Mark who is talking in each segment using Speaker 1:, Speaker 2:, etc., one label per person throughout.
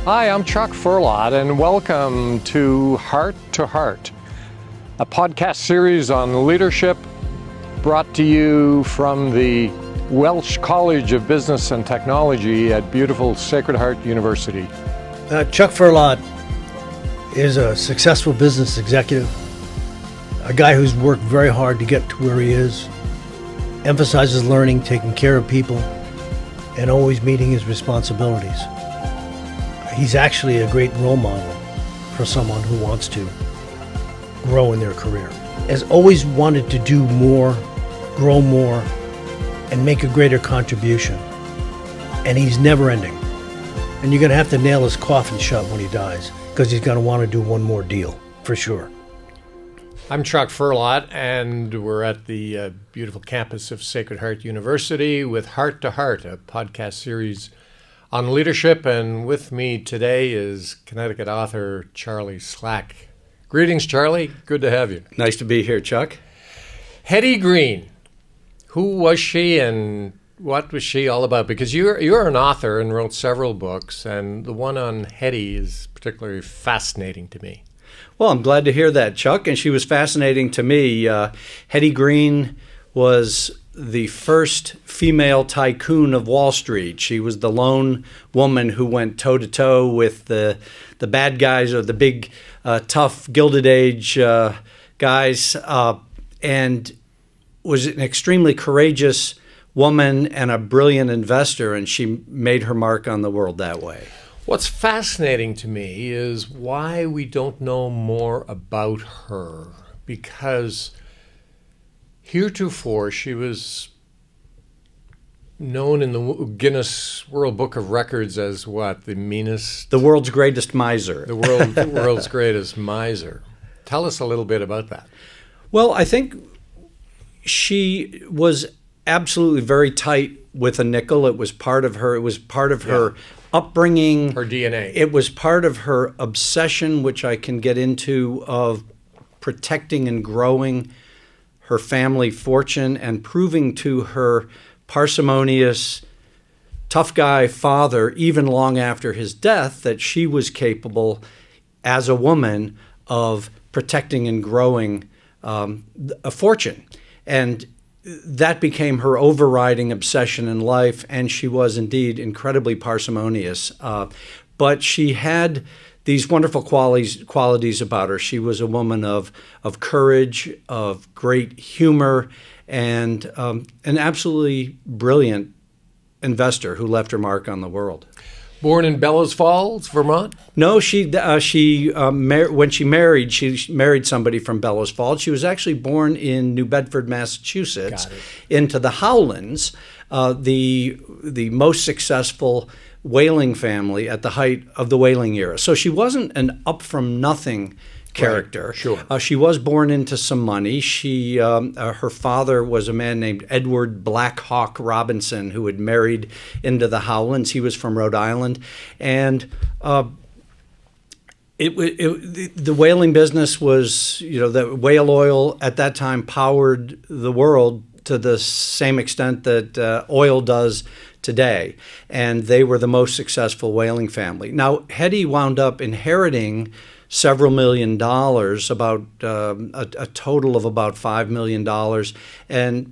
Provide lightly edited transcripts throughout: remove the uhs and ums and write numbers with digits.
Speaker 1: Hi, I'm Chuck Firlotte, and welcome to Heart, a podcast series on leadership brought to you from the Welsh College of Business and Technology at beautiful Sacred Heart University.
Speaker 2: Chuck Firlotte is a successful business executive, a guy who's worked very hard to get to where he is, emphasizes learning, taking care of people, and always meeting his responsibilities. He's actually a great role model for someone who wants to grow in their career. Has always wanted to do more, grow more, and make a greater contribution. And he's never ending. And you're going to have to nail his coffin shut when he dies, because he's going to want to do one more deal, for sure.
Speaker 1: I'm Chuck Firlotte, and we're at the beautiful campus of Sacred Heart University with Heart to Heart, a podcast series on leadership. And with me today is Connecticut author Charlie Slack. Greetings, Charlie. Good to have you.
Speaker 3: Nice to be here, Chuck.
Speaker 1: Hetty Green. Who was she and what was she all about? Because you're an author and wrote several books, and the one on Hetty is particularly fascinating to me.
Speaker 3: Well, I'm glad to hear that, Chuck, and she was fascinating to me. Hetty Green was the first female tycoon of Wall Street. She was the lone woman who went toe-to-toe with the bad guys, or the big, tough Gilded Age guys, and was an extremely courageous woman and a brilliant investor, and she made her mark on the world that way.
Speaker 1: What's fascinating to me is why we don't know more about her, because heretofore she was known in the Guinness World Book of Records as what? The meanest?
Speaker 3: The world's greatest miser.
Speaker 1: The world's greatest miser. Tell us a little bit about that.
Speaker 3: Well, I think she was absolutely very tight with a nickel. It was part of her. It was part of her upbringing.
Speaker 1: Her DNA.
Speaker 3: It was part of her obsession, which I can get into, of protecting and growing her family fortune and proving to her parsimonious, tough guy father, even long after his death, that she was capable as a woman of protecting and growing a fortune. And that became her overriding obsession in life, and she was indeed incredibly parsimonious. But she had these wonderful qualities about her. She was a woman of courage, of great humor, and an absolutely brilliant investor who left her mark on the world.
Speaker 1: Born in Bellows Falls, Vermont?
Speaker 3: No, when she married somebody from Bellows Falls. She was actually born in New Bedford, Massachusetts, into the Howlands, the most successful whaling family at the height of the whaling era. So she wasn't an up-from-nothing character.
Speaker 1: Right, sure.
Speaker 3: She was born into some money. Her father was a man named Edward Black Hawk Robinson, who had married into the Howlands. He was from Rhode Island. And the whaling business was, the whale oil at that time powered the world to the same extent that oil does today. And they were the most successful whaling family. Now, Hetty wound up inheriting several $1 million, about a total of about $5 million.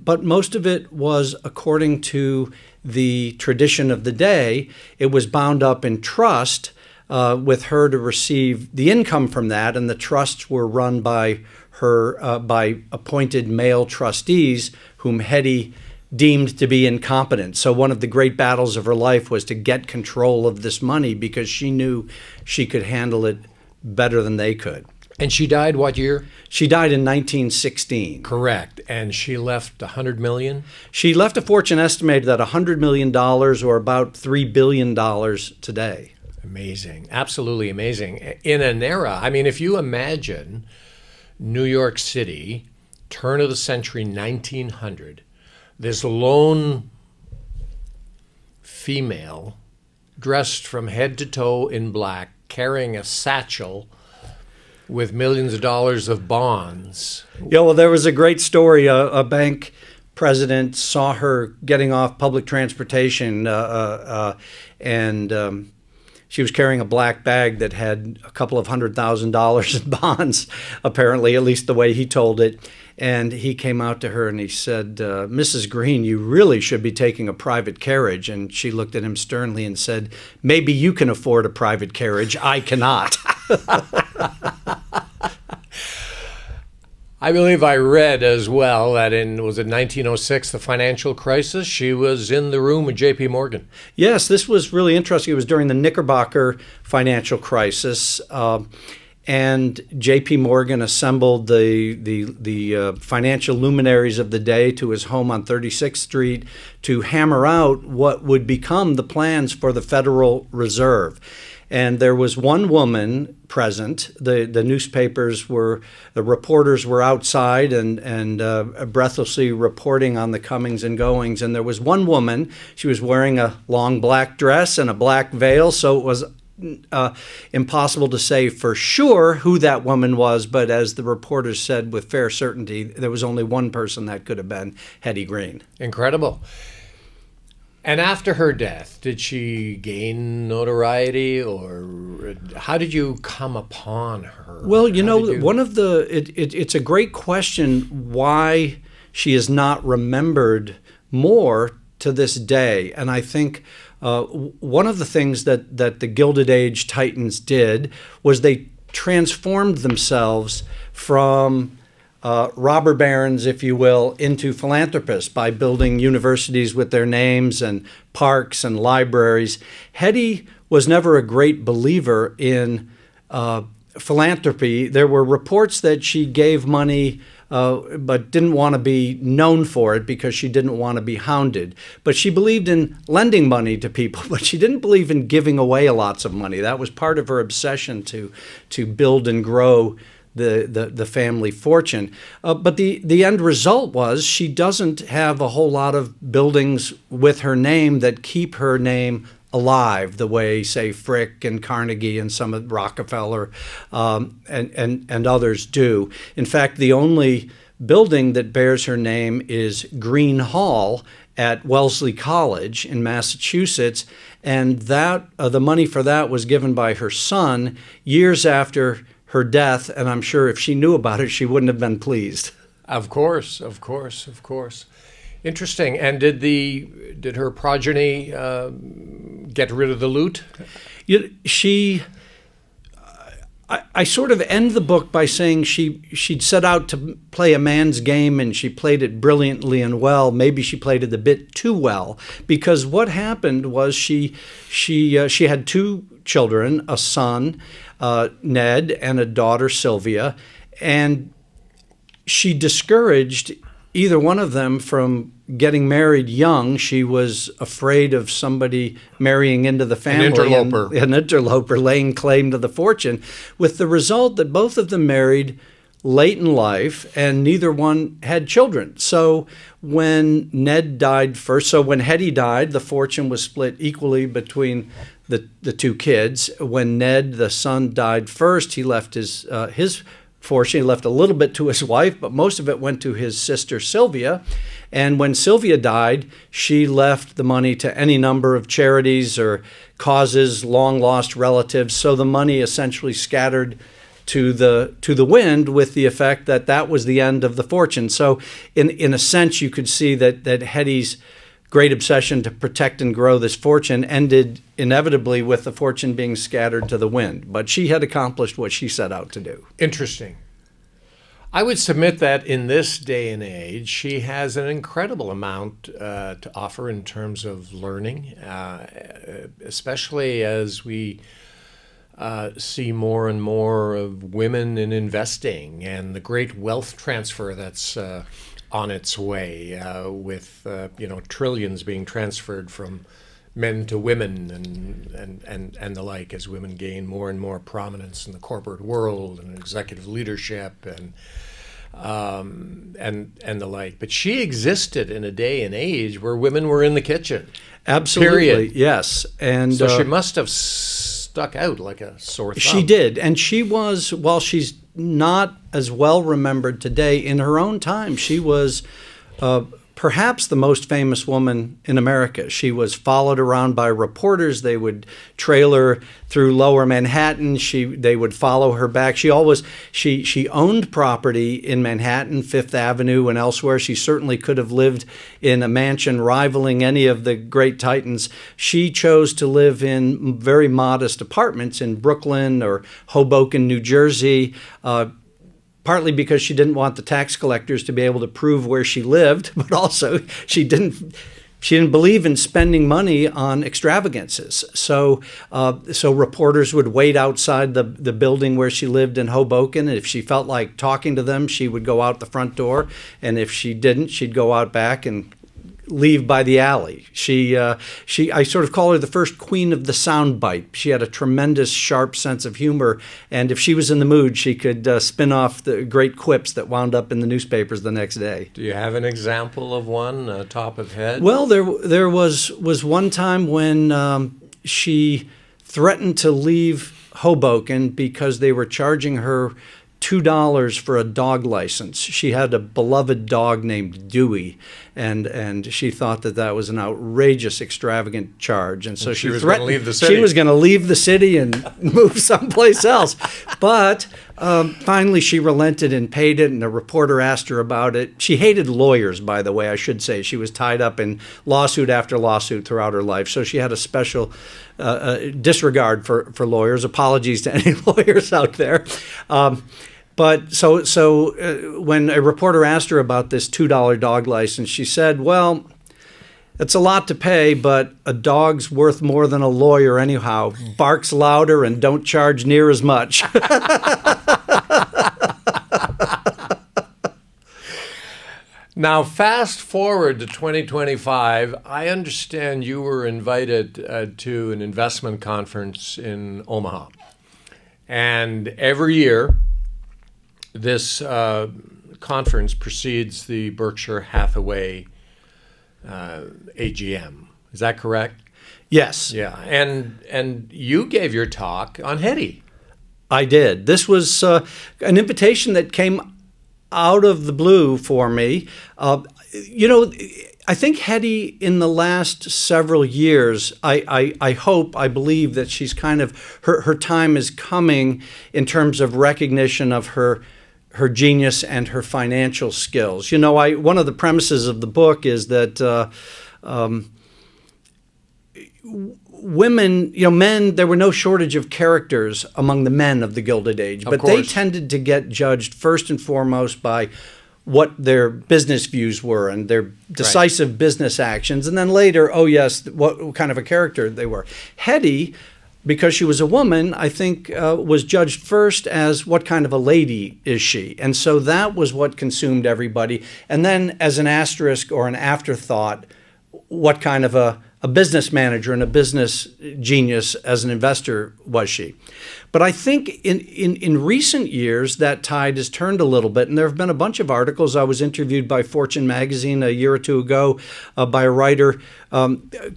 Speaker 3: But most of it was, according to the tradition of the day, it was bound up in trust with her to receive the income from that, and the trusts were run by her by appointed male trustees whom Hetty deemed to be incompetent. So one of the great battles of her life was to get control of this money, because she knew she could handle it better than they could.
Speaker 1: And she died what year?
Speaker 3: She died in 1916.
Speaker 1: Correct. And she left $100 million?
Speaker 3: She left a fortune estimated at $100 million, or about $3 billion today.
Speaker 1: Amazing. Absolutely amazing. In an era, if you imagine New York City, turn of the century, 1900, this lone female dressed from head to toe in black, carrying a satchel with millions of dollars of bonds.
Speaker 3: Yeah, well, there was a great story. A bank president saw her getting off public transportation, and she was carrying a black bag that had a couple of $100,000 in bonds, apparently, at least the way he told it. And he came out to her and he said, Mrs. Green, you really should be taking a private carriage. And she looked at him sternly and said, maybe you can afford a private carriage. I cannot.
Speaker 1: I believe I read as well that was it 1906, the financial crisis, she was in the room with J.P. Morgan.
Speaker 3: Yes, this was really interesting. It was during the Knickerbocker financial crisis. And J.P. Morgan assembled the financial luminaries of the day to his home on 36th Street to hammer out what would become the plans for the Federal Reserve. And there was one woman present. The newspapers the reporters were outside and breathlessly reporting on the comings and goings. And there was one woman. She was wearing a long black dress and a black veil, so it was impossible to say for sure who that woman was, but as the reporters said with fair certainty, there was only one person that could have been Hetty Green.
Speaker 1: Incredible. And after her death, did she gain notoriety, or how did you come upon her?
Speaker 3: Well, it's a great question why she is not remembered more to this day. And I think one of the things that the Gilded Age Titans did was they transformed themselves from robber barons, if you will, into philanthropists by building universities with their names and parks and libraries. Hetty was never a great believer in philanthropy. There were reports that she gave money but didn't want to be known for it because she didn't want to be hounded. But she believed in lending money to people, but she didn't believe in giving away lots of money. That was part of her obsession to build and grow the family fortune. But the end result was she doesn't have a whole lot of buildings with her name that keep her name alive the way, say, Frick and Carnegie and some of Rockefeller and others do. In fact, the only building that bears her name is Green Hall at Wellesley College in Massachusetts, and that the money for that was given by her son years after her death, and I'm sure if she knew about it, she wouldn't have been pleased.
Speaker 1: Of course. Interesting. And did her progeny get rid of the loot?
Speaker 3: I sort of end the book by saying she'd set out to play a man's game and she played it brilliantly and well. Maybe she played it a bit too well, because what happened was she had two children, a son, Ned, and a daughter, Sylvia, and she discouraged either one of them from getting married young. She was afraid of somebody marrying into the family. An interloper laying claim to the fortune, with the result that both of them married late in life and neither one had children. So when Ned died first, when Hetty died, the fortune was split equally between the two kids. When Ned, the son, died first, he left his fortune. He left a little bit to his wife, but most of it went to his sister Sylvia. And when Sylvia died, she left the money to any number of charities or causes, long-lost relatives. So the money essentially scattered to the wind, with the effect that was the end of the fortune. So in a sense, you could see that Hetty's great obsession to protect and grow this fortune ended inevitably with the fortune being scattered to the wind. But she had accomplished what she set out to do.
Speaker 1: Interesting. I would submit that in this day and age, she has an incredible amount to offer in terms of learning, especially as we see more and more of women in investing and the great wealth transfer that's on its way, with trillions being transferred from men to women and the like, as women gain more and more prominence in the corporate world and executive leadership and the like. But she existed in a day and age where women were in the kitchen.
Speaker 3: Absolutely,
Speaker 1: period.
Speaker 3: Yes. And
Speaker 1: so she must have stuck out like a sore thumb.
Speaker 3: She did, and she was, while she's not as well remembered today, in her own time, she was perhaps the most famous woman in America. She was followed around by reporters. They would trail her through Lower Manhattan. They would follow her back. She owned property in Manhattan, Fifth Avenue, and elsewhere. She certainly could have lived in a mansion rivaling any of the great titans. She chose to live in very modest apartments in Brooklyn or Hoboken, New Jersey, partly because she didn't want the tax collectors to be able to prove where she lived, but also she didn't believe in spending money on extravagances. So reporters would wait outside the building where she lived in Hoboken, and if she felt like talking to them, she would go out the front door, and if she didn't, she'd go out back and leave by the alley. I sort of call her the first queen of the soundbite. She had a tremendous, sharp sense of humor, and if she was in the mood, she could spin off the great quips that wound up in the newspapers the next day.
Speaker 1: Do you have an example of one, top of head?
Speaker 3: Well, there was one time when she threatened to leave Hoboken because they were charging her $2 for a dog license. She had a beloved dog named Dewey, and she thought that was an outrageous, extravagant charge. And so she
Speaker 1: was going to leave the city.
Speaker 3: She was going to leave the city and move someplace else. But finally she relented and paid it, and a reporter asked her about it. She hated lawyers, by the way, I should say. She was tied up in lawsuit after lawsuit throughout her life, so she had a special disregard for lawyers. Apologies to any lawyers out there. But so when a reporter asked her about this $2 dog license, she said, well, it's a lot to pay, but a dog's worth more than a lawyer anyhow. Barks louder and don't charge near as much.
Speaker 1: Now, fast forward to 2025, I understand you were invited to an investment conference in Omaha. And every year, this conference precedes the Berkshire Hathaway AGM. Is that correct?
Speaker 3: Yes.
Speaker 1: Yeah. And you gave your talk on Hetty.
Speaker 3: I did. This was an invitation that came out of the blue for me. I think Hetty, in the last several years, I believe that she's kind of, her time is coming in terms of recognition of her genius and her financial skills. One of the premises of the book is that women, men, there were no shortage of characters among the men of the Gilded Age, but they tended to get judged first and foremost by what their business views were and their decisive business actions, and then later, what kind of a character they were. Hetty, because she was a woman, I think was judged first as what kind of a lady is she. And so that was what consumed everybody. And then as an asterisk or an afterthought, what kind of a business manager and a business genius as an investor was she. But I think in recent years, that tide has turned a little bit, and there have been a bunch of articles. I was interviewed by Fortune magazine a year or two ago by a writer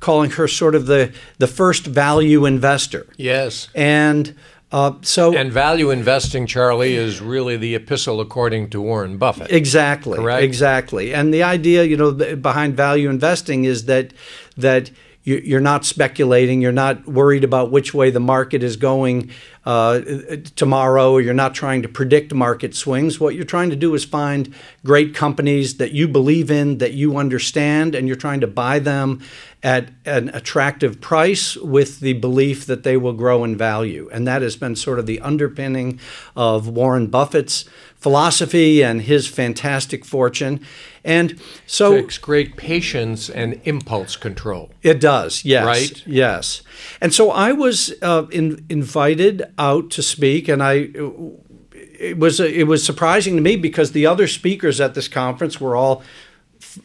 Speaker 3: calling her sort of the first value investor.
Speaker 1: Yes.
Speaker 3: And
Speaker 1: value investing, Charlie, is really the epistle according to Warren Buffett.
Speaker 3: Exactly.
Speaker 1: Correct?
Speaker 3: Exactly. And the idea, behind value investing is that you're not speculating, you're not worried about which way the market is going tomorrow, or you're not trying to predict market swings. What you're trying to do is find great companies that you believe in, that you understand, and you're trying to buy them at an attractive price with the belief that they will grow in value. And that has been sort of the underpinning of Warren Buffett's philosophy and his fantastic fortune. And so
Speaker 1: it takes great patience and impulse control.
Speaker 3: It does, yes.
Speaker 1: Right?
Speaker 3: Yes. And so I was invited out to speak, and it was surprising to me because the other speakers at this conference were all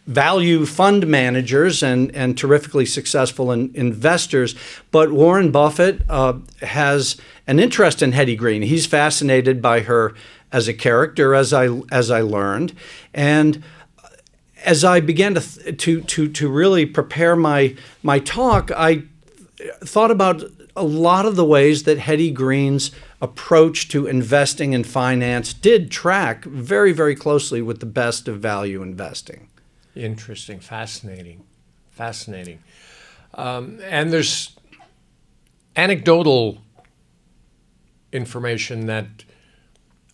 Speaker 3: value fund managers and terrifically successful investors. But Warren Buffett has an interest in Hetty Green. He's fascinated by her as a character, as I learned, and as I began to really prepare my talk, I thought about a lot of the ways that Hetty Green's approach to investing in finance did track very, very closely with the best of value investing.
Speaker 1: Interesting, fascinating. And there's anecdotal information that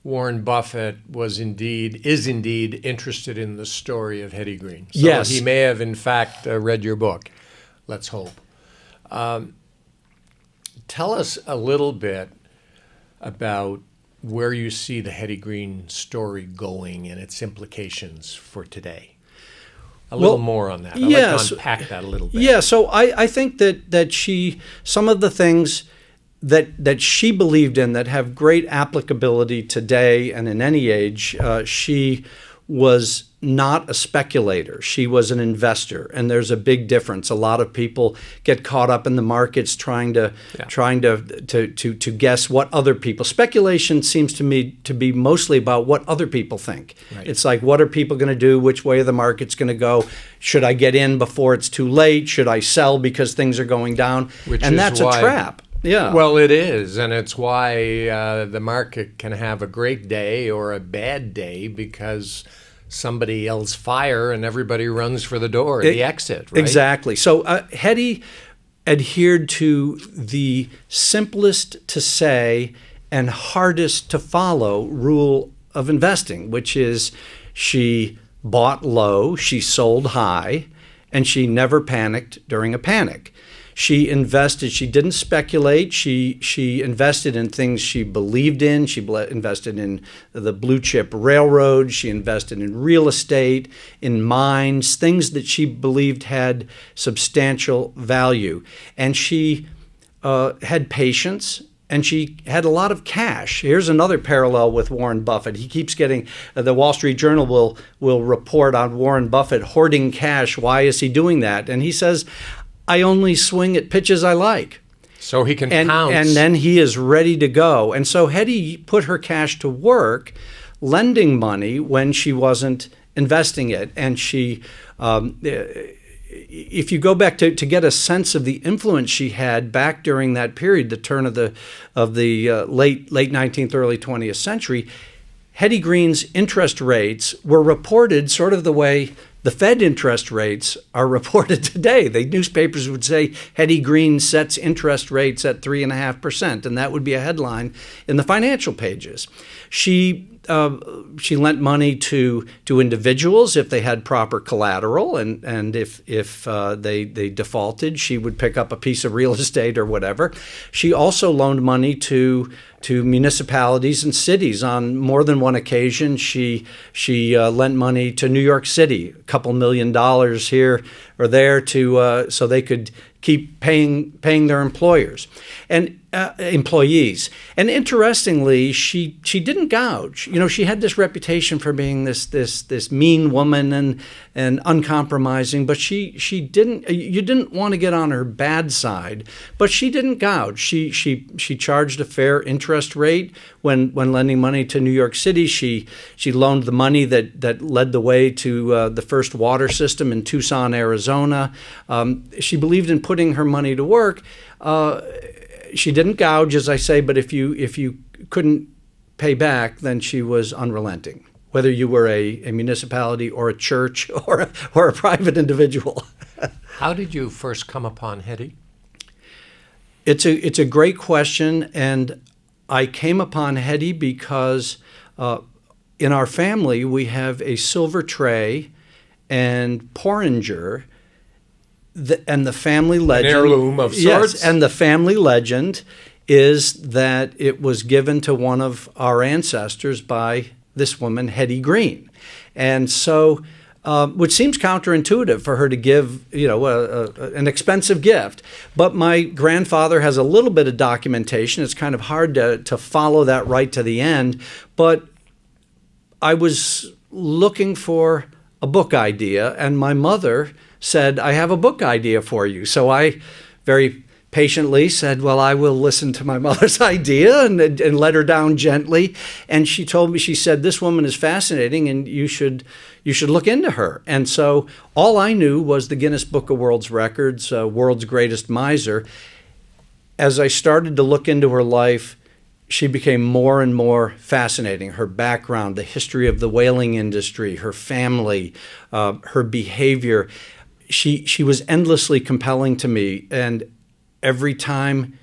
Speaker 1: Warren Buffett is indeed interested in the story of Hetty Green. So
Speaker 3: yes.
Speaker 1: He may have, in fact, read your book. Let's hope. Tell us a little bit about where you see the Hetty Green story going and its implications for today. A little more on that. I'd like to unpack that a little bit.
Speaker 3: Yeah, so I think that some of the things that she believed in that have great applicability today and in any age, she was not a speculator. She was an investor, and there's a big difference. A lot of people get caught up in the markets trying to guess what other people. Speculation seems to me to be mostly about what other people think. Right. It's like, what are people going to do? Which way the market's going to go? Should I get in before it's too late? Should I sell because things are going down? That's a trap. Yeah.
Speaker 1: Well, it is, and it's why the market can have a great day or a bad day because somebody yells fire and everybody runs for the door, the exit, right?
Speaker 3: Exactly. So Hetty adhered to the simplest to say and hardest to follow rule of investing, which is she bought low, she sold high, and she never panicked during a panic. She invested. She didn't speculate. She invested in things she believed in. She invested in the blue chip railroad. She invested in real estate, in mines, things that she believed had substantial value. And she had patience. And she had a lot of cash. Here's another parallel with Warren Buffett. He keeps getting, the Wall Street Journal will report on Warren Buffett hoarding cash. Why is he doing that? And he says, I only swing at pitches I like.
Speaker 1: So he can pounce.
Speaker 3: And then he is ready to go. And so Hetty put her cash to work lending money when she wasn't investing it. And she, if you go back to get a sense of the influence she had back during that period, the turn of the late 19th, early 20th century, Hetty Green's interest rates were reported sort of the way the Fed interest rates are reported today. The newspapers would say Hetty Green sets interest rates at 3.5%, and that would be a headline in the financial pages. She lent money to individuals if they had proper collateral, and if they defaulted, she would pick up a piece of real estate or whatever. She also loaned money to municipalities and cities. On more than one occasion, she lent money to New York City, a couple $1 million here or there, so they could keep paying their employers and employees. And interestingly, she didn't gouge. You know, she had this reputation for being this mean woman and uncompromising, but she didn't. You didn't want to get on her bad side, but she didn't gouge. She charged a fair interest rate when lending money to New York City. She loaned the money that led the way to the first water system in Tucson, Arizona. She believed in putting her money to work. She didn't gouge, as I say, but if you couldn't pay back, then she was unrelenting, whether you were a municipality or a church or a private individual.
Speaker 1: How did you first come upon Hetty?
Speaker 3: It's a great question, and I came upon Hetty because in our family we have a silver tray and porringer. And the family legend,
Speaker 1: an heirloom of sorts.
Speaker 3: Yes, and the family legend is that it was given to one of our ancestors by this woman, Hetty Green. And so, which seems counterintuitive for her to give, an expensive gift. But my grandfather has a little bit of documentation. It's kind of hard to follow that right to the end. But I was looking for a book idea, and my mother said, I have a book idea for you. So I very patiently said, well, I will listen to my mother's idea and let her down gently. And she told me, she said, this woman is fascinating and you should look into her. And so all I knew was the Guinness Book of World Records, World's Greatest Miser. As I started to look into her life, she became more and more fascinating. Her background, the history of the whaling industry, her family, her behavior. She was endlessly compelling to me. And every time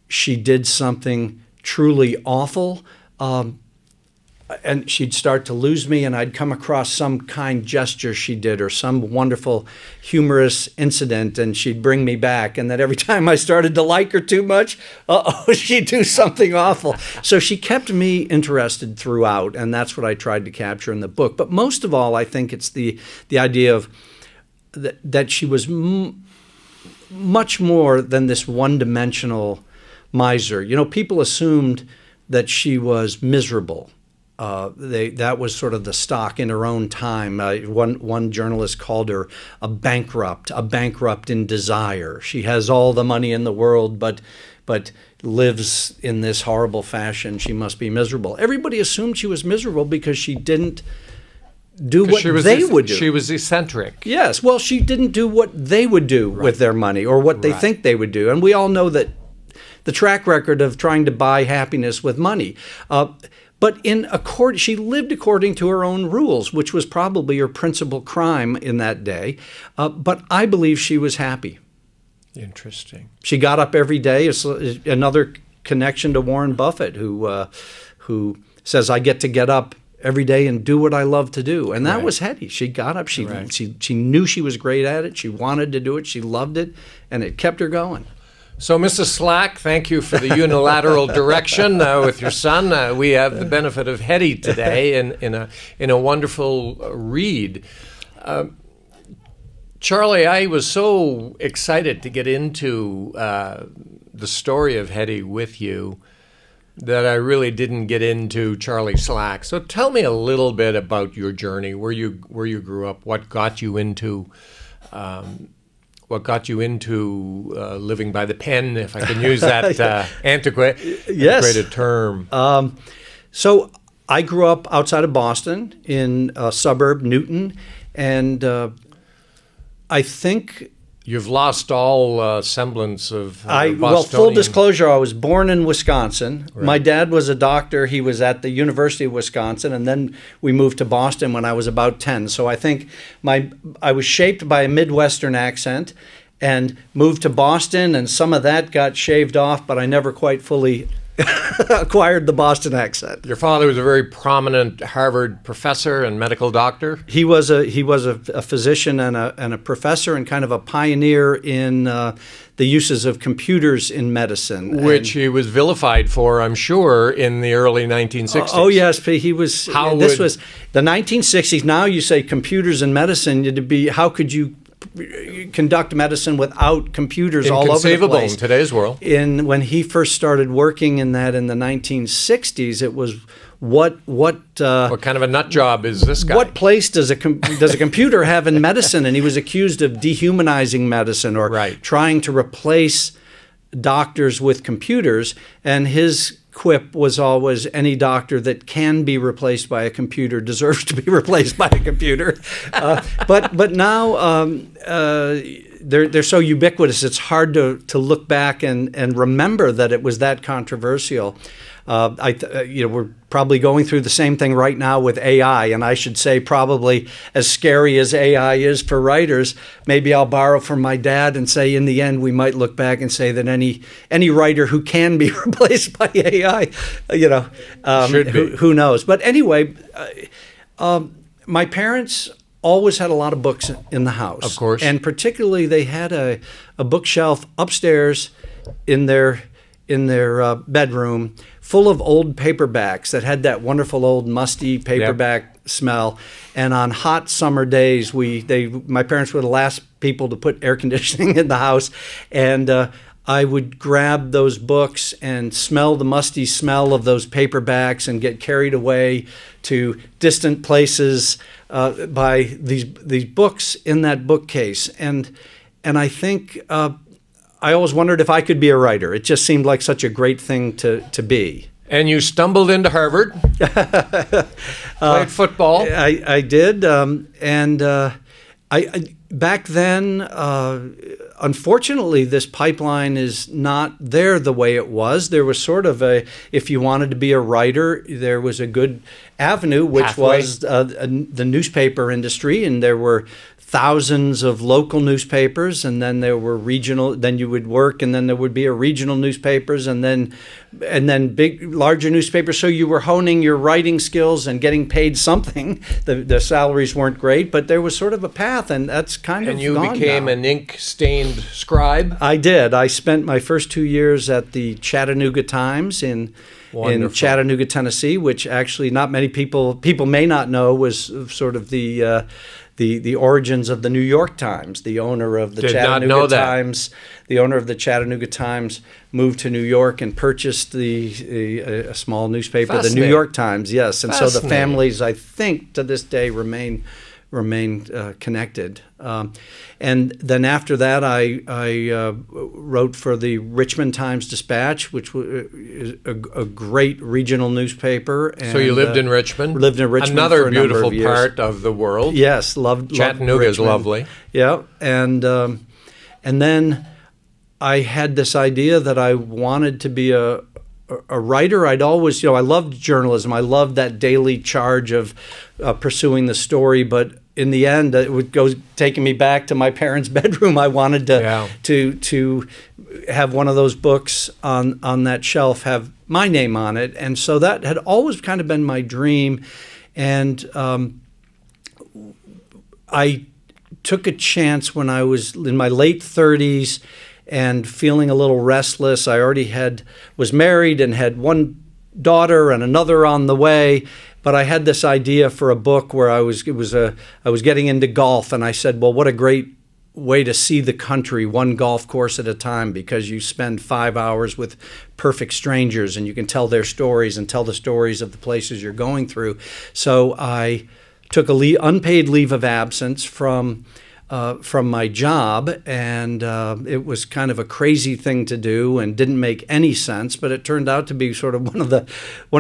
Speaker 3: she did something truly awful, and she'd start to lose me, and I'd come across some kind gesture she did or some wonderful humorous incident, and she'd bring me back. And then every time I started to like her too much, she'd do something awful. So she kept me interested throughout, and that's what I tried to capture in the book. But most of all, I think it's the idea of that she was much more than this one-dimensional miser. You know, people assumed that she was miserable. That was sort of the stock in her own time. One journalist called her a bankrupt in desire. She has all the money in the world, but lives in this horrible fashion. She must be miserable. Everybody assumed she was miserable because she didn't do what they would do.
Speaker 1: She was eccentric.
Speaker 3: Yes. Well, she didn't do what they would do with their money or what they think they would do. And we all know that the track record of trying to buy happiness with money. But she lived according to her own rules, which was probably her principal crime in that day. But I believe she was happy.
Speaker 1: Interesting.
Speaker 3: She got up every day. It's another connection to Warren Buffett, who says, I get up every day and do what I love to do. And that was Hetty. She got up. She knew she was great at it. She wanted to do it. She loved it. And it kept her going.
Speaker 1: So, Mrs. Slack, thank you for the unilateral direction with your son. We have the benefit of Hetty today in a wonderful read. Charlie, I was so excited to get into the story of Hetty with you that I really didn't get into Charlie Slack. So, tell me a little bit about your journey, where you grew up, what got you into living by the pen, if I can use that antiquated term?
Speaker 3: So I grew up outside of Boston in a suburb, Newton, and I think...
Speaker 1: You've lost all semblance of Bostonian.
Speaker 3: Well, full disclosure, I was born in Wisconsin. Right. My dad was a doctor. He was at the University of Wisconsin, and then we moved to Boston when I was about 10. So I think I was shaped by a Midwestern accent and moved to Boston, and some of that got shaved off, but I never quite fully acquired the Boston accent.
Speaker 1: Your father was a very prominent Harvard professor and medical doctor.
Speaker 3: He was a physician and a professor and kind of a pioneer in the uses of computers in medicine,
Speaker 1: which he was vilified for, I'm sure, in the early 1960s.
Speaker 3: Oh yes, he was. This was the 1960s. Now you say computers in medicine, it'd be how could you conduct medicine without computers all over the place.
Speaker 1: Inconceivable in today's world.
Speaker 3: When he first started working in the 1960s, it was what
Speaker 1: kind of a nut job is this guy?
Speaker 3: What place does a computer have in medicine? And he was accused of dehumanizing medicine or trying to replace doctors with computers. And his quip was always, any doctor that can be replaced by a computer deserves to be replaced by a computer. But now they're so ubiquitous, it's hard to look back and remember that it was that controversial. We're probably going through the same thing right now with AI, and I should say probably as scary as AI is for writers, maybe I'll borrow from my dad and say in the end we might look back and say that any writer who can be replaced by AI,
Speaker 1: should be.
Speaker 3: Who knows? But anyway, my parents always had a lot of books in the house.
Speaker 1: Of course.
Speaker 3: And particularly they had a bookshelf upstairs in their bedroom full of old paperbacks that had that wonderful old musty paperback smell. And on hot summer days, my parents were the last people to put air conditioning in the house. And I would grab those books and smell the musty smell of those paperbacks and get carried away to distant places by these books in that bookcase. And I think... I always wondered if I could be a writer. It just seemed like such a great thing to be.
Speaker 1: And you stumbled into Harvard, played football.
Speaker 3: I did, and I back then unfortunately, this pipeline is not there the way it was. There was sort of if you wanted to be a writer, there was a good avenue, which
Speaker 1: Pathway.
Speaker 3: was the newspaper industry, and there were thousands of local newspapers, and then there were regional. Then you would work, and then there would be a regional newspapers, and then larger newspapers. So you were honing your writing skills and getting paid something. The salaries weren't great, but there was sort of a path, and that's kind of
Speaker 1: And you
Speaker 3: gone
Speaker 1: became
Speaker 3: now.
Speaker 1: an ink-stained scribe.
Speaker 3: I did. I spent my first 2 years at the Chattanooga Times in
Speaker 1: Wonderful.
Speaker 3: Chattanooga, Tennessee, which actually not many people may not know was sort of the origins of the New York Times. The owner of the
Speaker 1: Did not
Speaker 3: Chattanooga
Speaker 1: know that.
Speaker 3: Times, the owner of the Chattanooga Times, moved to New York and purchased a small newspaper, the New
Speaker 1: Fascinating.
Speaker 3: York Times. Yes, and so the
Speaker 1: Fascinating.
Speaker 3: families, I think, to this day remain connected. And then after that, I wrote for the Richmond Times-Dispatch, which is a great regional newspaper. And,
Speaker 1: So you lived in Richmond?
Speaker 3: Lived in Richmond
Speaker 1: Another
Speaker 3: for a number
Speaker 1: beautiful
Speaker 3: of years.
Speaker 1: part of the world.
Speaker 3: Yes, loved
Speaker 1: Chattanooga is
Speaker 3: Richmond.
Speaker 1: lovely.
Speaker 3: Yeah, and then I had this idea that I wanted to be a writer. I'd always, I loved journalism. I loved that daily charge of pursuing the story, but in the end, it would go taking me back to my parents' bedroom. I wanted to have one of those books on that shelf have my name on it, and so that had always kind of been my dream. And I took a chance when I was in my late 30s and feeling a little restless. I already was married and had one daughter and another on the way. But I had this idea for a book where I was getting into golf, and I said, well, what a great way to see the country, one golf course at a time, because you spend 5 hours with perfect strangers and you can tell their stories and tell the stories of the places you're going through. So I took unpaid leave of absence from my job, and it was kind of a crazy thing to do and didn't make any sense, but it turned out to be sort of one of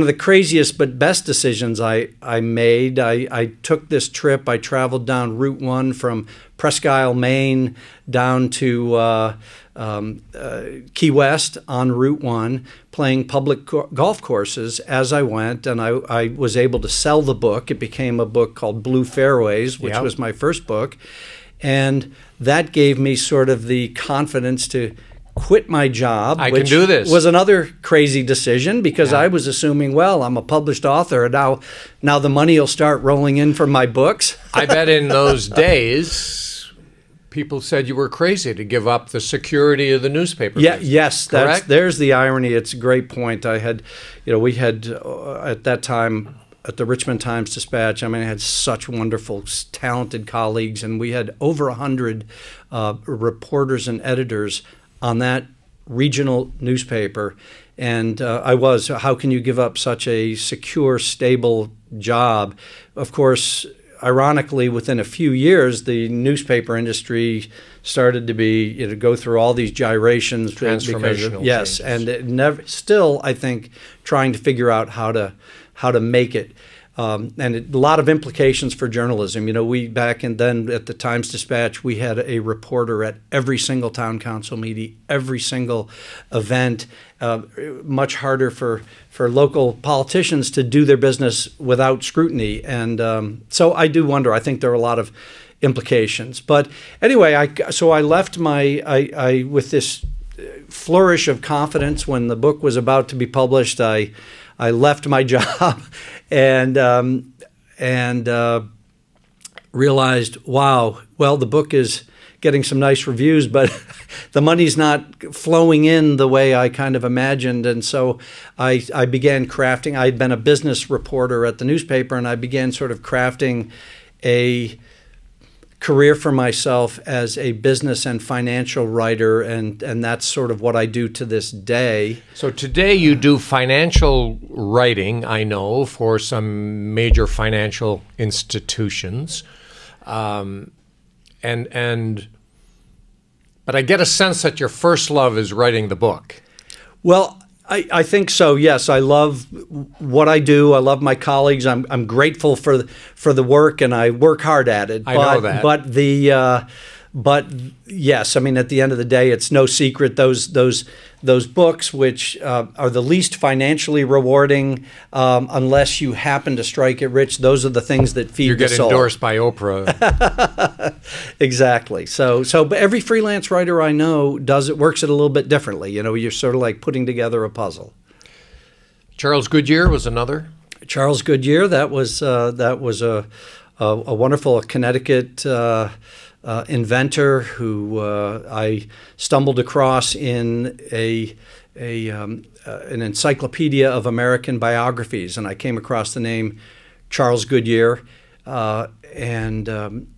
Speaker 3: the craziest but best decisions I made. I took this trip. I traveled down Route 1 from Presque Isle, Maine, down to Key West on Route 1, playing public golf courses as I went, and I was able to sell the book. It became a book called Blue Fairways, which was my first book. And that gave me sort of the confidence to quit my job.
Speaker 1: I
Speaker 3: which
Speaker 1: can do this.
Speaker 3: Was another crazy decision because I was assuming, well, I'm a published author, and now the money will start rolling in from my books.
Speaker 1: I bet in those days, people said you were crazy to give up the security of the newspaper.
Speaker 3: Yeah,
Speaker 1: business.
Speaker 3: yes,
Speaker 1: Correct?
Speaker 3: there's the irony. It's a great point. We had at that time at the Richmond Times-Dispatch, I had such wonderful, talented colleagues, and we had over 100 reporters and editors on that regional newspaper. And how can you give up such a secure, stable job? Of course, ironically, within a few years, the newspaper industry started to go through all these gyrations.
Speaker 1: Transformational
Speaker 3: yes,
Speaker 1: changes.
Speaker 3: and it never, still, I think, trying to figure out how to make it. And a lot of implications for journalism. We back then at the Times-Dispatch, we had a reporter at every single town council meeting, every single event. Much harder for local politicians to do their business without scrutiny. And so I do wonder. I think there are a lot of implications. But anyway, I left I with this flourish of confidence when the book was about to be published. I left my job and realized, wow, well, the book is getting some nice reviews, but the money's not flowing in the way I kind of imagined. And so I began crafting. I'd been a business reporter at the newspaper, and I began sort of crafting a career for myself as a business and financial writer, and that's sort of what I do to this day.
Speaker 1: So today you do financial writing, I know, for some major financial institutions. But I get a sense that your first love is writing the book.
Speaker 3: Well, I think so. Yes, I love what I do. I love my colleagues. I'm grateful for the work, and I work hard at it.
Speaker 1: I know that.
Speaker 3: But yes, I mean, at the end of the day, it's no secret those books, which are the least financially rewarding, unless you happen to strike it rich, those are the things that feed the soul.
Speaker 1: You get endorsed by Oprah.
Speaker 3: Exactly. So but every freelance writer I know works it a little bit differently. You know, you're sort of like putting together a puzzle.
Speaker 1: Charles Goodyear was another.
Speaker 3: Charles Goodyear, that was a wonderful Connecticut inventor who I stumbled across in an encyclopedia of American biographies, and I came across the name Charles Goodyear and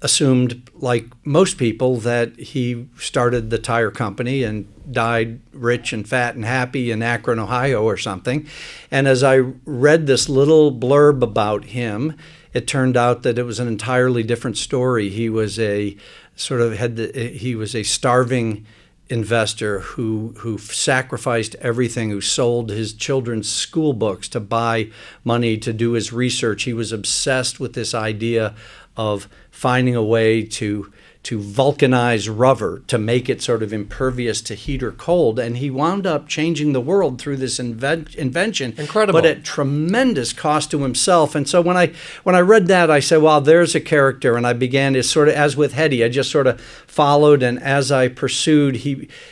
Speaker 3: assumed, like most people, that he started the tire company and died rich and fat and happy in Akron, Ohio or something. And as I read this little blurb about him, it turned out that it was an entirely different story. He was a starving investor who sacrificed everything, who sold his children's school books to buy money to do his research. He was obsessed with this idea of finding a way to vulcanize rubber, to make it sort of impervious to heat or cold. And he wound up changing the world through this invention.
Speaker 1: Incredible.
Speaker 3: But at tremendous cost to himself. And so when I read that, I said, well, there's a character. And I began to sort of, as with Hetty, I just sort of followed. And as I pursued,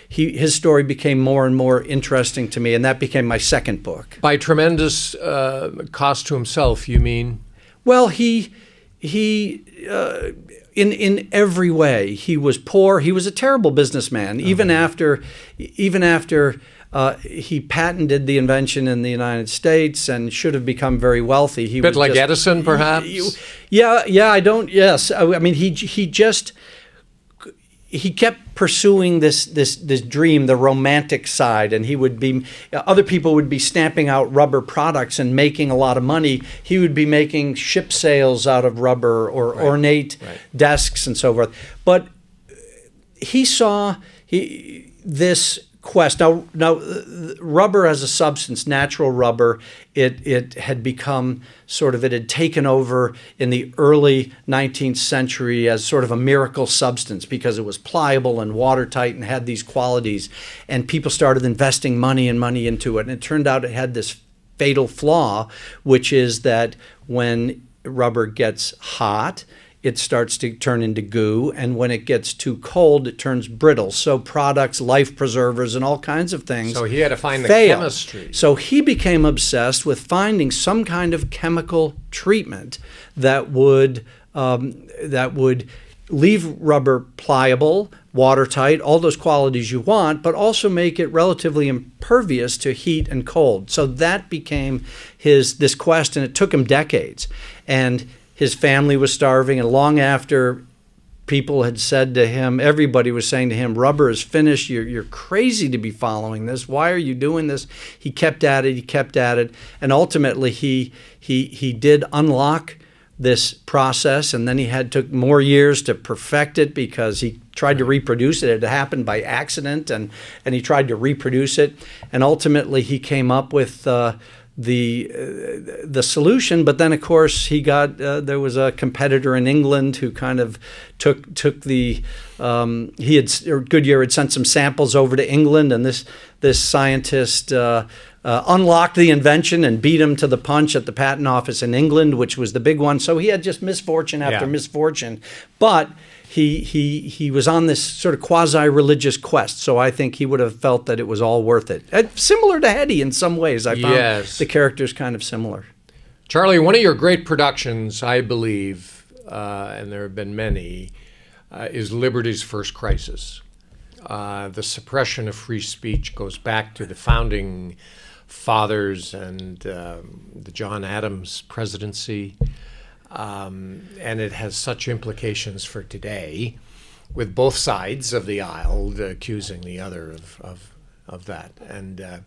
Speaker 3: his story became more and more interesting to me. And that became my second book.
Speaker 1: By tremendous cost to himself, you mean?
Speaker 3: Well, in every way, he was poor. He was a terrible businessman. Even after he patented the invention in the United States and should have become very wealthy. He
Speaker 1: bit
Speaker 3: was
Speaker 1: like
Speaker 3: just,
Speaker 1: Edison, perhaps.
Speaker 3: Yes. I mean, he kept pursuing this dream, the romantic side, and other people would be stamping out rubber products and making a lot of money. He would be making ship sails out of rubber or ornate desks and so forth. But he saw this quest. Now, rubber as a substance, natural rubber, it had become it had taken over in the early 19th century as sort of a miracle substance because it was pliable and watertight and had these qualities. And people started investing money into it. And it turned out it had this fatal flaw, which is that when rubber gets hot, it starts to turn into goo, and when it gets too cold, it turns brittle. So products, life preservers, and all kinds of things
Speaker 1: So he had to find the
Speaker 3: fail.
Speaker 1: chemistry.
Speaker 3: So he became obsessed with finding some kind of chemical treatment that would leave rubber pliable, watertight, all those qualities you want, but also make it relatively impervious to heat and cold. So that became this quest, and it took him decades. And his family was starving, and long after people had said to him, everybody was saying to him, rubber is finished, you're crazy to be following this, why are you doing this? He kept at it, and ultimately he did unlock this process, and then he took more years to perfect it because he tried to reproduce it. It had happened by accident, and he tried to reproduce it, and ultimately he came up with the solution. But then, of course, he got there was a competitor in England who kind of took the Goodyear had sent some samples over to England, and this scientist unlocked the invention and beat him to the punch at the patent office in England, which was the big one. So he had just misfortune after misfortune, but he was on this sort of quasi-religious quest, so I think he would have felt that it was all worth it. Similar to Hetty in some ways. I found the characters kind of similar.
Speaker 1: Charlie, one of your great productions, I believe, and there have been many, is Liberty's First Crisis. The suppression of free speech goes back to the founding fathers and the John Adams presidency. And it has such implications for today, with both sides of the aisle accusing the other of that. And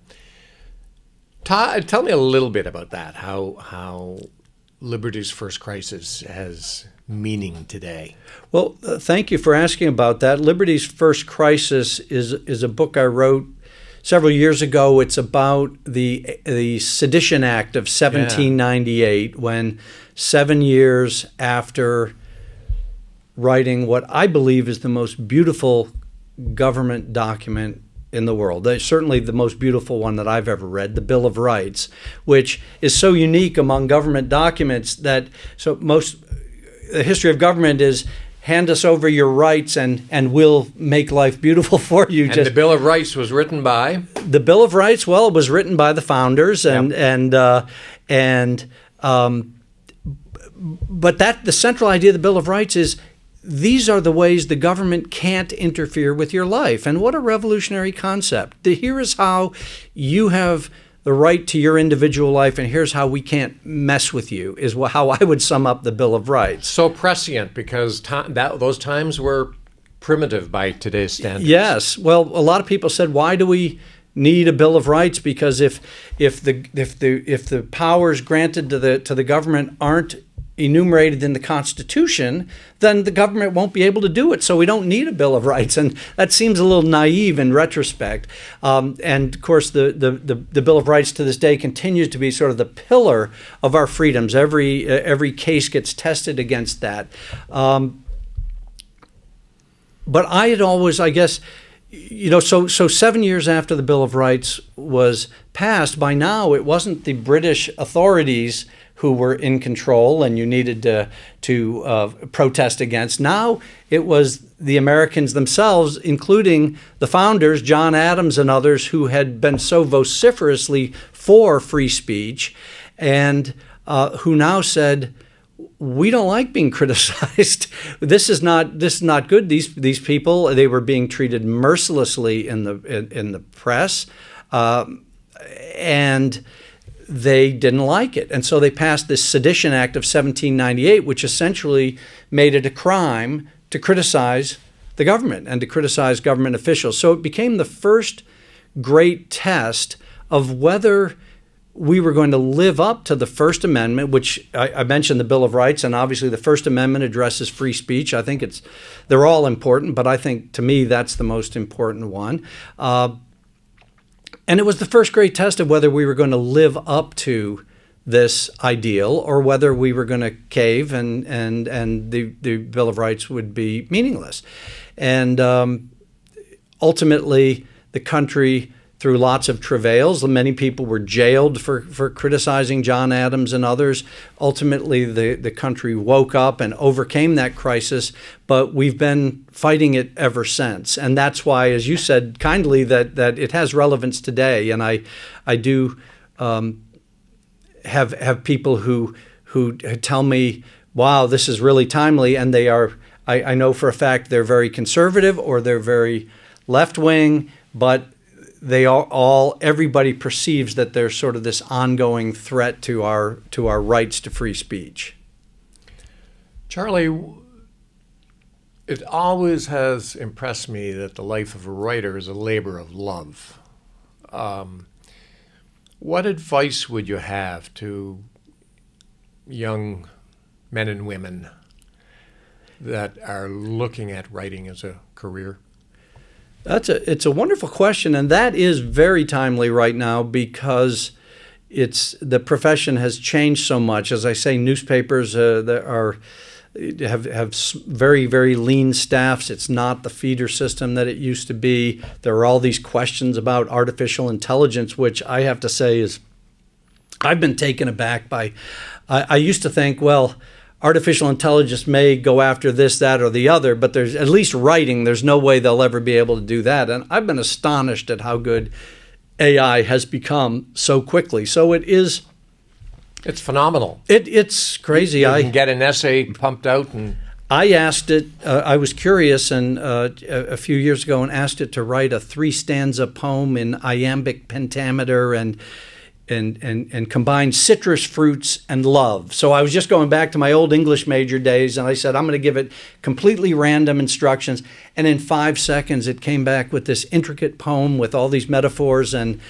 Speaker 1: tell me a little bit about that. How Liberty's First Crisis has meaning today.
Speaker 3: Well, thank you for asking about that. Liberty's First Crisis is a book I wrote several years ago. It's about the Sedition Act of 1798, when 7 years after writing what I believe is the most beautiful government document in the world. Certainly the most beautiful one that I've ever read, the Bill of Rights, which is so unique among government documents that the history of government is hand us over your rights and we'll make life beautiful for you.
Speaker 1: And the Bill of Rights was written by?
Speaker 3: The Bill of Rights, well, it was written by the founders but the central idea of the Bill of Rights is these are the ways the government can't interfere with your life. And what a revolutionary concept. Here is how you have the right to your individual life, and here's how we can't mess with you, is how I would sum up the Bill of Rights.
Speaker 1: So prescient, because those times were primitive by today's standards.
Speaker 3: Yes. Well, a lot of people said, why do we need a Bill of Rights? Because if the powers granted to the government aren't enumerated in the Constitution, then the government won't be able to do it. So we don't need a Bill of Rights, and that seems a little naive in retrospect. And of course, the Bill of Rights to this day continues to be sort of the pillar of our freedoms. Every case gets tested against that. But I had always, I guess, so 7 years after the Bill of Rights was passed, by now it wasn't the British authorities who were in control and you needed to protest against. Now it was the Americans themselves, including the founders, John Adams and others, who had been so vociferously for free speech and who now said, we don't like being criticized. This is not good. These people, they were being treated mercilessly in the press, and they didn't like it. And so they passed this Sedition Act of 1798, which essentially made it a crime to criticize the government and to criticize government officials. So it became the first great test of whether we were going to live up to the First Amendment, which I mentioned the Bill of Rights, and obviously the First Amendment addresses free speech. I think they're all important, but I think to me that's the most important one. And it was the first great test of whether we were going to live up to this ideal or whether we were going to cave and the Bill of Rights would be meaningless. And ultimately, the country, through lots of travails, many people were jailed for criticizing John Adams and others. Ultimately, the country woke up and overcame that crisis, but we've been fighting it ever since. And that's why, as you said kindly, that it has relevance today. And I do have people who tell me, wow, this is really timely, and they are, I know for a fact they're very conservative or they're very left-wing, but they are everybody perceives that there's sort of this ongoing threat to our rights to free speech.
Speaker 1: Charlie, it always has impressed me that the life of a writer is a labor of love. What advice would you have to young men and women that are looking at writing as a career?
Speaker 3: It's a wonderful question, and that is very timely right now because the profession has changed so much. As I say, newspapers have very, very lean staffs. It's not the feeder system that it used to be. There are all these questions about artificial intelligence, which I have to say I've been taken aback by. I used to think, well, artificial intelligence may go after this, that, or the other, but there's at least writing. There's no way they'll ever be able to do that. And I've been astonished at how good AI has become so quickly. So it's
Speaker 1: phenomenal.
Speaker 3: It's crazy.
Speaker 1: You can get an essay pumped out and...
Speaker 3: I asked it, I was curious and a few years ago and asked it to write a 3-stanza poem in iambic pentameter and combine citrus fruits and love. So I was just going back to my old English major days, and I said, I'm going to give it completely random instructions. And in 5 seconds, it came back with this intricate poem with all these metaphors, and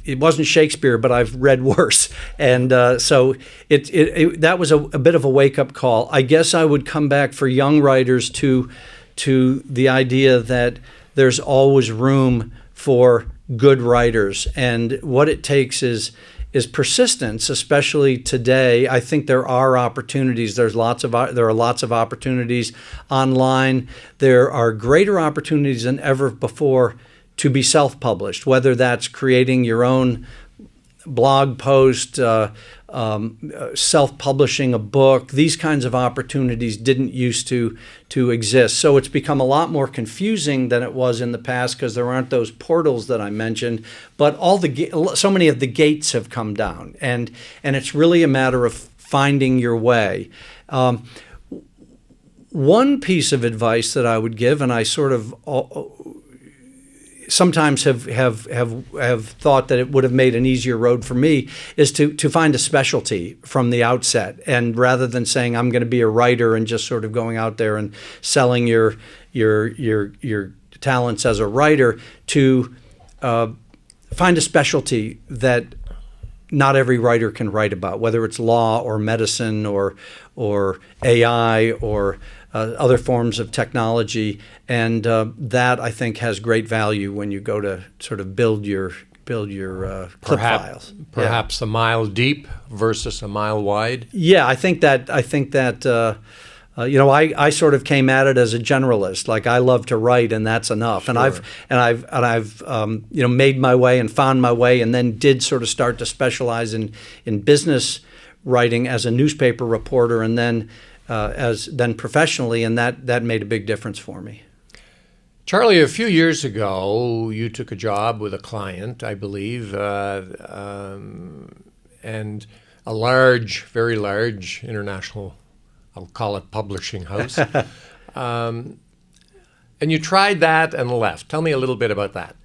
Speaker 3: it wasn't Shakespeare, but I've read worse. And so that was a bit of a wake-up call. I guess I would come back for young writers to the idea that there's always room for good writers, and what it takes is is persistence, especially today. I think there are opportunities. There are lots of opportunities online. There are greater opportunities than ever before to be self-published, whether that's creating your own blog post, self-publishing a book. These kinds of opportunities didn't used to exist. So it's become a lot more confusing than it was in the past because there aren't those portals that I mentioned. But so many of the gates have come down, and it's really a matter of finding your way. One piece of advice that I would give, and I sort of sometimes have thought that it would have made an easier road for me, is to find a specialty from the outset. And rather than saying I'm going to be a writer and just sort of going out there and selling your talents as a writer, to find a specialty that not every writer can write about, whether it's law or medicine or AI or other forms of technology, and that I think has great value when you go to sort of build your clip files.
Speaker 1: Perhaps a mile deep versus a mile wide.
Speaker 3: Yeah, I think that I sort of came at it as a generalist. Like, I love to write, and that's enough.
Speaker 1: Sure.
Speaker 3: And I've made my way and found my way, and then did sort of start to specialize in business writing as a newspaper reporter, and then professionally, and that made a big difference for me.
Speaker 1: Charlie, a few years ago, you took a job with a client, I believe, and a very large international, I'll call it, publishing house. And you tried that and left. Tell me a little bit about that.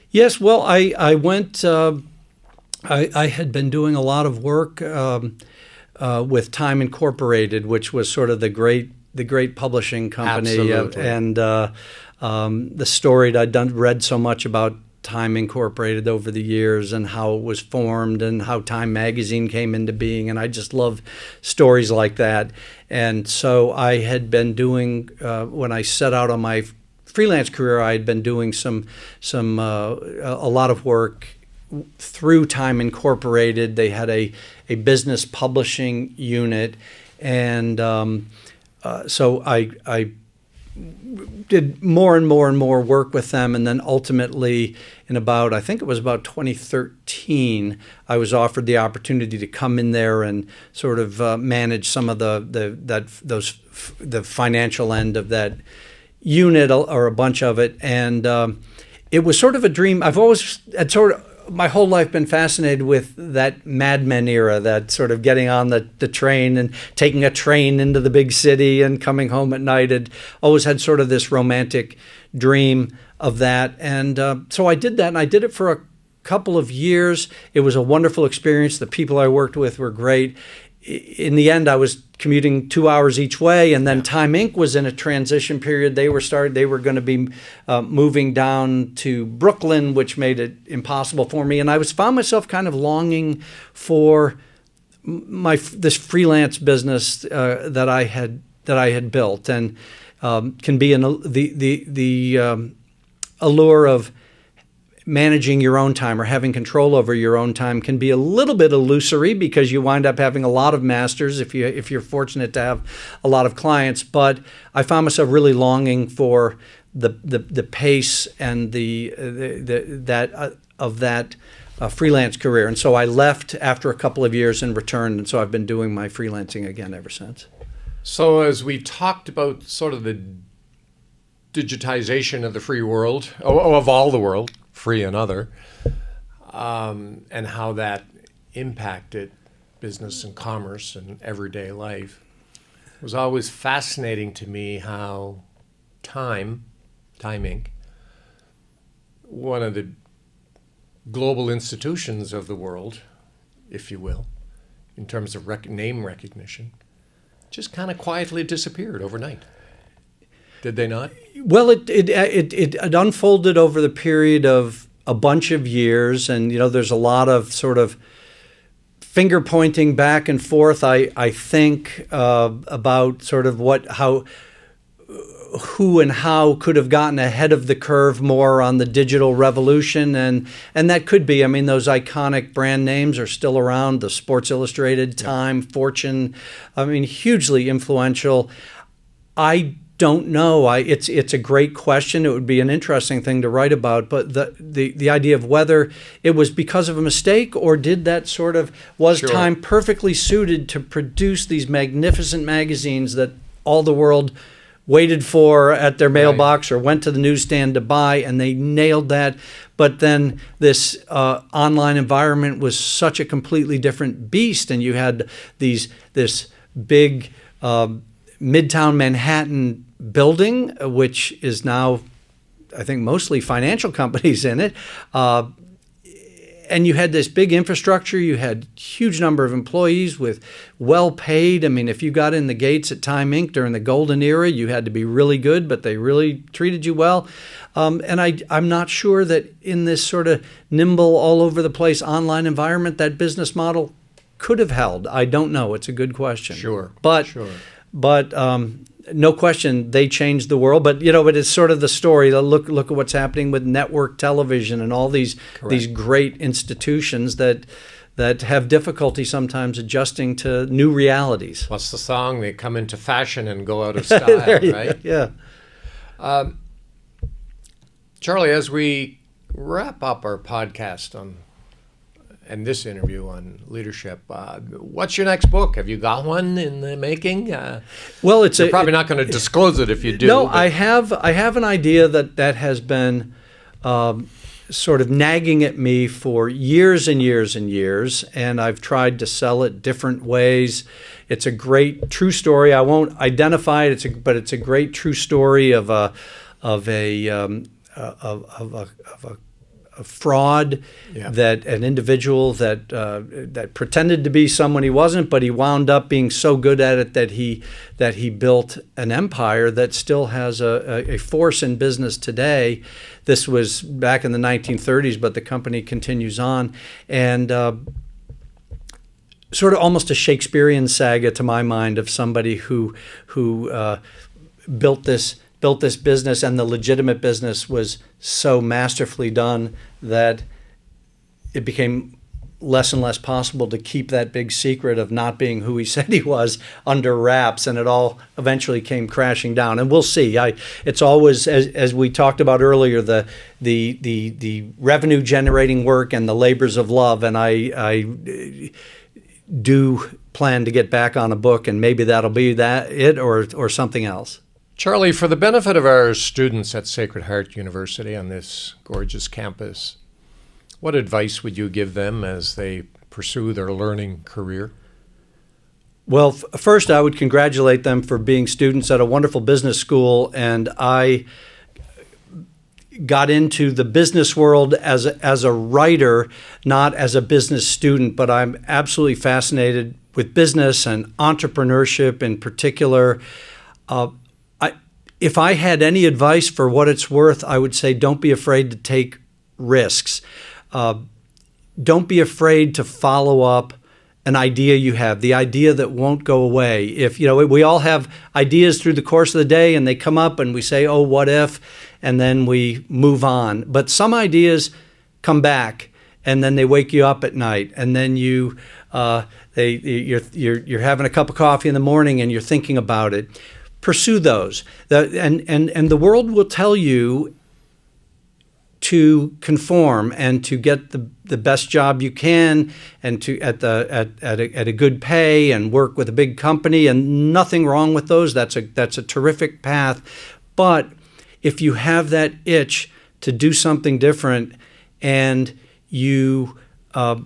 Speaker 3: Yes, well, I went. I had been doing a lot of work with Time Incorporated, which was sort of the great publishing company.
Speaker 1: Absolutely.
Speaker 3: And the story I'd read so much about Time Incorporated over the years, and how it was formed, and how Time Magazine came into being, and I just love stories like that. And so I had been doing, when I set out on my freelance career, I had been doing a lot of work through Time Incorporated. They had a business publishing unit, and so I did more and more work with them, and then ultimately, I think it was about 2013, I was offered the opportunity to come in there and sort of manage some of the financial end of that unit, or a bunch of it, and it was sort of a dream. I've always my whole life been fascinated with that Mad Men era, that sort of getting on the train and taking a train into the big city and coming home at night. I'd always had sort of this romantic dream of that. And so I did that, and I did it for a couple of years. It was a wonderful experience. The people I worked with were great. In the end, I was commuting 2 hours each way, and then Time Inc. was in a transition period. They were going to be moving down to Brooklyn, which made it impossible for me. And I found myself kind of longing for this freelance business that I had built, and can be the allure of managing your own time, or having control over your own time, can be a little bit illusory, because you wind up having a lot of masters if you're fortunate to have a lot of clients. But I found myself really longing for the pace and that freelance career, and so I left after a couple of years and returned, and so I've been doing my freelancing again ever since.
Speaker 1: So as we talked about sort of the digitization of the free world, of all the world, free and other, and how that impacted business and commerce and everyday life, it was always fascinating to me how Time Inc., one of the global institutions of the world, if you will, in terms of name recognition, just kind of quietly disappeared overnight. Did they not?
Speaker 3: Well, it unfolded over the period of a bunch of years, and there's a lot of sort of finger pointing back and forth. I think about sort of who and how could have gotten ahead of the curve more on the digital revolution, and that could be. I mean, those iconic brand names are still around. The Sports Illustrated, Time, Fortune. I mean, hugely influential. I don't know. It's a great question. It would be an interesting thing to write about. But the idea of whether it was because of a mistake, or did that sort of was
Speaker 1: Sure.
Speaker 3: Time perfectly suited to produce these magnificent magazines that all the world waited for at their mailbox or went to the newsstand to buy, and they nailed that. But then this online environment was such a completely different beast, and you had this big Midtown Manhattan building, which is now, I think, mostly financial companies in it. And you had this big infrastructure. You had huge number of employees with well paid. I mean, if you got in the gates at Time Inc. during the golden era, you had to be really good, but they really treated you well. And I'm not sure that in this sort of nimble, all over the place online environment, that business model could have held. I don't know. It's a good question.
Speaker 1: Sure.
Speaker 3: But no question, they changed the world. But but it's sort of the story. Look at what's happening with network television and all these great institutions that have difficulty sometimes adjusting to new realities.
Speaker 1: What's the song? They come into fashion and go out of style, right?
Speaker 3: Yeah.
Speaker 1: Charlie, as we wrap up our podcast and this interview on leadership, what's your next book? Have you got one in the making?
Speaker 3: Well,
Speaker 1: you're probably not going to disclose it if you do.
Speaker 3: No, I have an idea that has been sort of nagging at me for years and years and years, and I've tried to sell it different ways. It's a great true story. I won't identify it. But it's a great true story of a fraud, that an individual that pretended to be someone he wasn't, but he wound up being so good at it that he built an empire that still has a force in business today. This was back in the 1930s, but the company continues on, and sort of almost a Shakespearean saga to my mind of somebody who built this business, and the legitimate business was so masterfully done that it became less and less possible to keep that big secret of not being who he said he was under wraps, and it all eventually came crashing down. And we'll see. It's always, as we talked about earlier, the revenue generating work and the labors of love. And I do plan to get back on a book, and maybe that'll be it or something else.
Speaker 1: Charlie, for the benefit of our students at Sacred Heart University on this gorgeous campus, what advice would you give them as they pursue their learning career?
Speaker 3: Well, first, I would congratulate them for being students at a wonderful business school, and I got into the business world as a writer, not as a business student, but I'm absolutely fascinated with business and entrepreneurship in particular. If I had any advice for what it's worth, I would say don't be afraid to take risks. Don't be afraid to follow up an idea you have, the idea that won't go away. If we all have ideas through the course of the day, and they come up and we say, "Oh, what if?" and then we move on. But some ideas come back, and then they wake you up at night, and then you're having a cup of coffee in the morning and you're thinking about it. Pursue those, and the world will tell you to conform and to get the best job you can, and to at a good pay, and work with a big company, and nothing wrong with those. That's a terrific path. But if you have that itch to do something different, and you have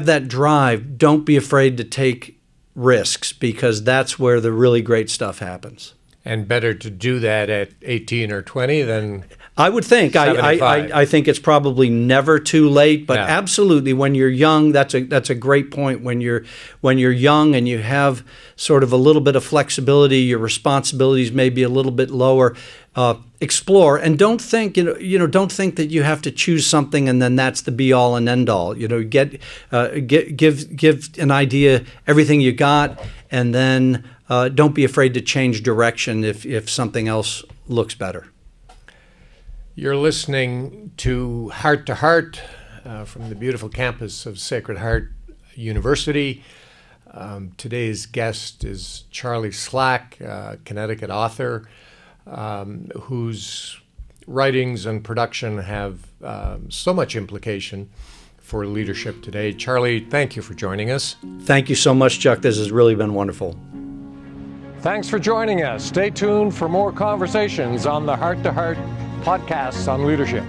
Speaker 3: that drive, don't be afraid to take risks, because that's where the really great stuff happens.
Speaker 1: And better to do that at 18 or 20 than
Speaker 3: I would think. I think it's probably never too late, but absolutely, when you're young, that's a great point. When you're young and you have sort of a little bit of flexibility, your responsibilities may be a little bit lower. Explore, and don't think don't think that you have to choose something and then that's the be all and end all. Give an idea everything you got, and then don't be afraid to change direction if something else looks better.
Speaker 1: You're listening to Heart from the beautiful campus of Sacred Heart University. Today's guest is Charlie Slack, a Connecticut author whose writings and production have so much implication for leadership today. Charlie, thank you for joining us.
Speaker 3: Thank you so much, Chuck. This has really been wonderful.
Speaker 1: Thanks for joining us. Stay tuned for more conversations on the Heart to Heart podcasts on leadership.